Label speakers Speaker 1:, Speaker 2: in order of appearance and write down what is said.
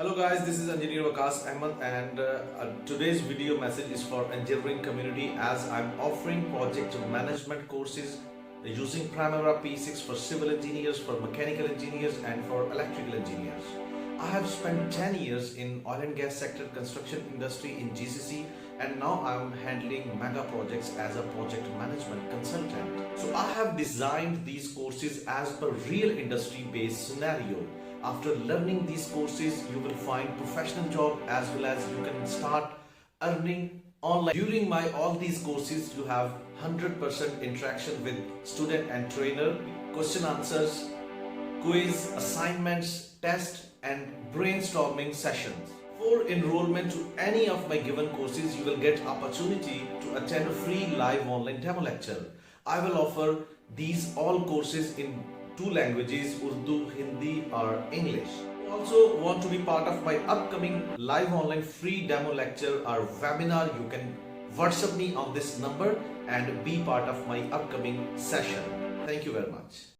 Speaker 1: Hello guys, this is Engineer Wakas Ahmed and today's video message is for engineering community as I'm offering project management courses using Primavera P6 for civil engineers, for mechanical engineers and for electrical engineers. I have spent 10 years in oil and gas sector construction industry in GCC and now I'm handling mega projects as a project management consultant. So I have designed these courses as per real industry based scenario. After learning these courses, you will find professional job as well as you can start earning online. During all these courses, you have 100% interaction with student and trainer, question answers, quiz, assignments, test and brainstorming sessions. For enrollment to any of my given courses, you will get opportunity to attend a free live online demo lecture. I will offer these all courses in two languages, Urdu, Hindi or English. If you also want to be part of my upcoming live online free demo lecture or webinar, you can WhatsApp me on this number and be part of my upcoming session. Thank you very much.